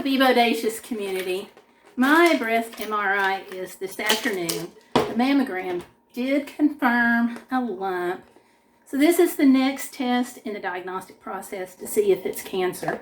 Bodacious community. My breast MRI is this afternoon. The mammogram did confirm a lump. So this is the next test in the diagnostic process to see if it's cancer.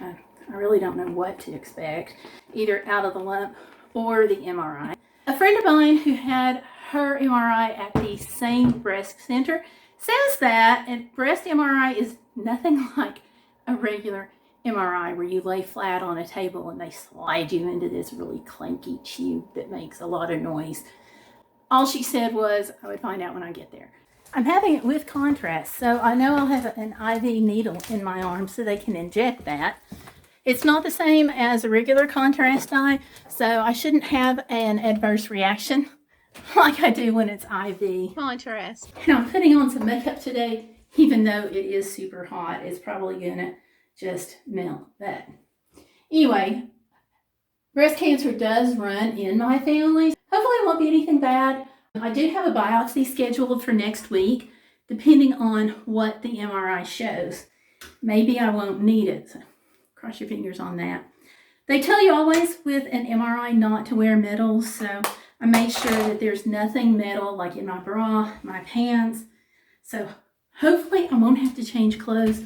I really don't know what to expect, either out of the lump or the MRI. A friend of mine who had her MRI at the same breast center says that a breast MRI is nothing like a regular MRI where you lay flat on a table and they slide you into this really clanky tube that makes a lot of noise. All she said was, I would find out when I get there. I'm having it with contrast, so I know I'll have an IV needle in my arm so they can inject that. It's not the same as a regular contrast dye, so I shouldn't have an adverse reaction like I do when it's IV contrast. And I'm putting on some makeup today, even though it is super hot. It's probably gonna just melt. But anyway, breast cancer does run in my family. Hopefully it won't be anything bad. I do have a biopsy scheduled for next week, depending on what the MRI shows. Maybe I won't need it, so cross your fingers on that. They tell you always with an MRI not to wear metal, so I made sure that there's nothing metal like in my bra, my pants. So hopefully I won't have to change clothes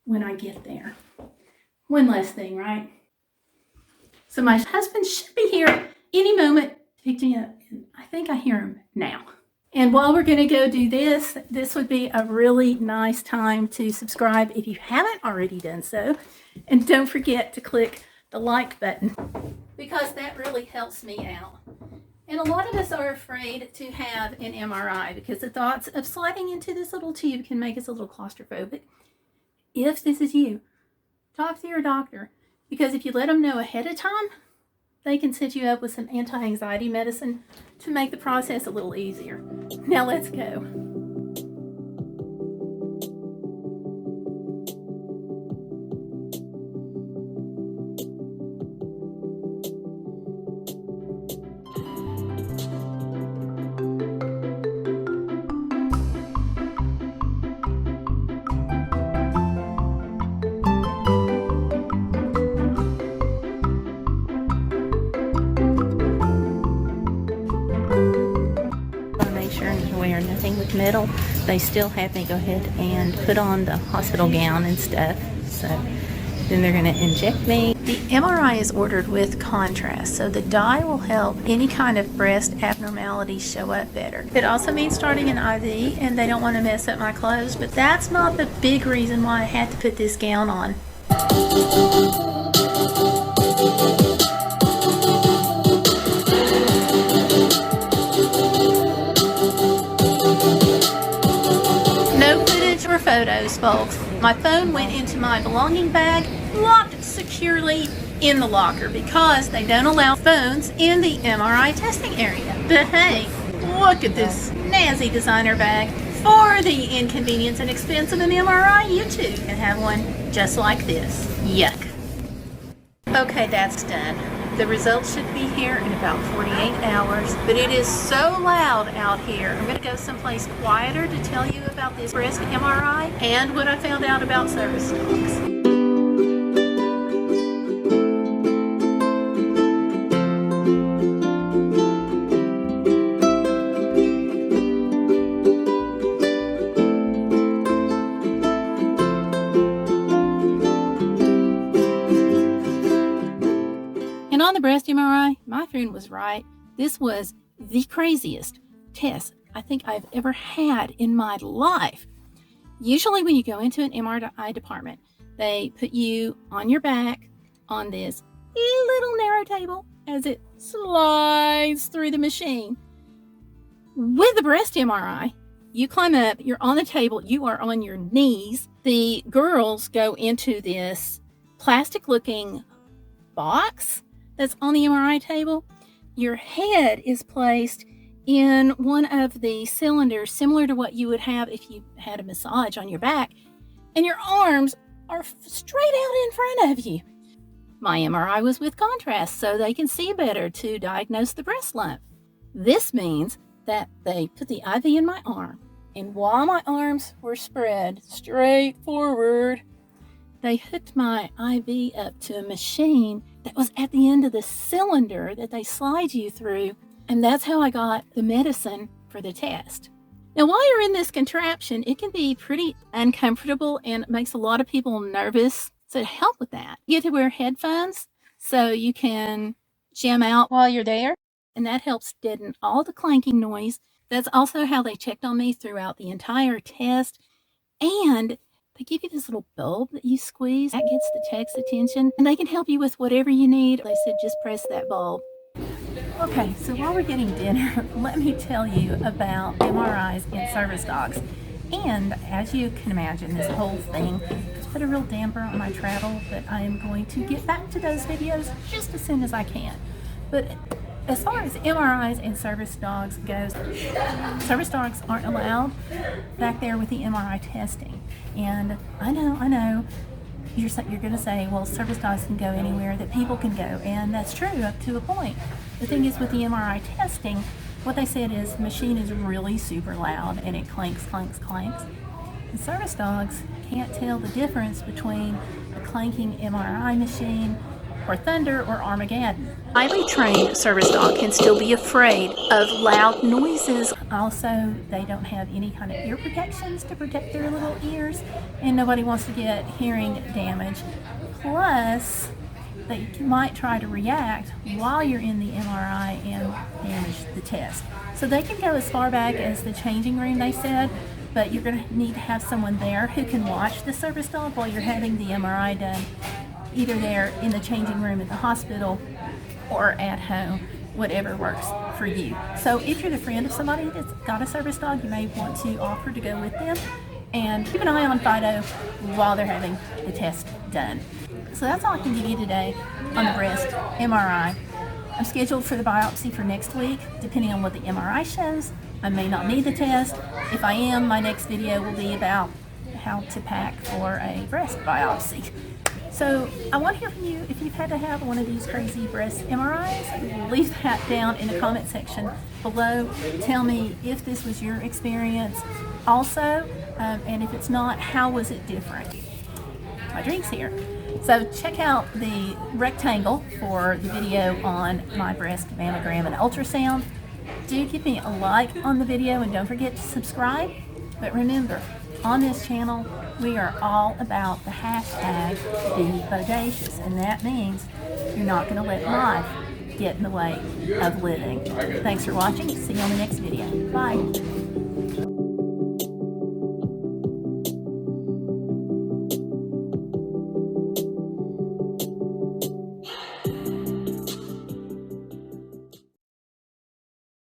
when I get there. One less thing, right? So my husband should be here any moment to pick me up. I think I hear him now. And while we're going to go do this, this would be a really nice time to subscribe if you haven't already done so. And don't forget to click the like button because that really helps me out. And a lot of us are afraid to have an MRI because the thoughts of sliding into this little tube can make us a little claustrophobic. If this is you, talk to your doctor because if you let them know ahead of time, they can set you up with some anti-anxiety medicine to make the process a little easier. Now let's go. Nothing with metal. They still have me go ahead and put on the hospital gown and stuff. So then they're going to inject me. The MRI is ordered with contrast, so the dye will help any kind of breast abnormalities show up better. It also means starting an IV, and they don't want to mess up my clothes, but that's not the big reason why I had to put this gown on. Photos, folks. My phone went into my belonging bag, locked securely in the locker because they don't allow phones in the MRI testing area. But hey, look at this snazzy designer bag. For the inconvenience and expense of an MRI, you too can have one just like this. Yuck. Okay, that's done. The results should be here in about 48 hours, but it is so loud out here. I'm going to go someplace quieter to tell you about this breast MRI and what I found out about service dogs. On the breast MRI, my friend was right. This was the craziest test I think I've ever had in my life. Usually when you go into an MRI department, they put you on your back on this little narrow table as it slides through the machine. With the breast MRI, you climb up, you're on the table, you are on your knees. The girls go into this plastic-looking box that's on the MRI table. Your head is placed in one of the cylinders similar to what you would have if you had a massage on your back, and your arms are straight out in front of you. My MRI was with contrast so they can see better to diagnose the breast lump. This means that they put the IV in my arm, and while my arms were spread straight forward, they hooked my IV up to a machine that was at the end of the cylinder that they slide you through, and that's how I got the medicine for the test. Now, while you're in this contraption, it can be pretty uncomfortable and it makes a lot of people nervous. So to help with that, you get to wear headphones so you can jam out while you're there, and that helps deaden all the clanking noise. That's also how they checked on me throughout the entire test. And they give you this little bulb that you squeeze. That gets the tech's attention, and they can help you with whatever you need. They said just press that bulb. Okay, so while we're getting dinner, let me tell you about MRIs and service dogs. And as you can imagine, this whole thing has put a real damper on my travel, but I am going to get back to those videos just as soon as I can. But as far as MRIs and service dogs goes, service dogs aren't allowed back there with the MRI testing. And I know, you're going to say, well, service dogs can go anywhere that people can go, and that's true up to a point. The thing is, with the MRI testing, what they said is the machine is really super loud and it clanks. And service dogs can't tell the difference between a clanking MRI machine or thunder or Armageddon. Highly trained service dog can still be afraid of loud noises. Also, they don't have any kind of ear protections to protect their little ears, and nobody wants to get hearing damage. Plus, they might try to react while you're in the MRI and damage the test. So they can go as far back as the changing room, they said, but you're going to need to have someone there who can watch the service dog while you're having the MRI done, either there in the changing room at the hospital or at home, whatever works for you. So if you're the friend of somebody that's got a service dog, you may want to offer to go with them and keep an eye on Fido while they're having the test done. So that's all I can give you today on the breast MRI. I'm scheduled for the biopsy for next week. Depending on what the MRI shows, I may not need the test. If I am, my next video will be about how to pack for a breast biopsy. So I want to hear from you if you've had to have one of these crazy breast MRIs. Leave that down in the comment section below. Tell me if this was your experience also, and if it's not, how was it different? My drink's here. So check out the rectangle for the video on my breast mammogram and ultrasound. Do give me a like on the video and don't forget to subscribe. But remember, on this channel, we are all about the hashtag Be Bodacious, and that means you're not going to let life get in the way of living. Thanks for watching. See you on the next video. Bye.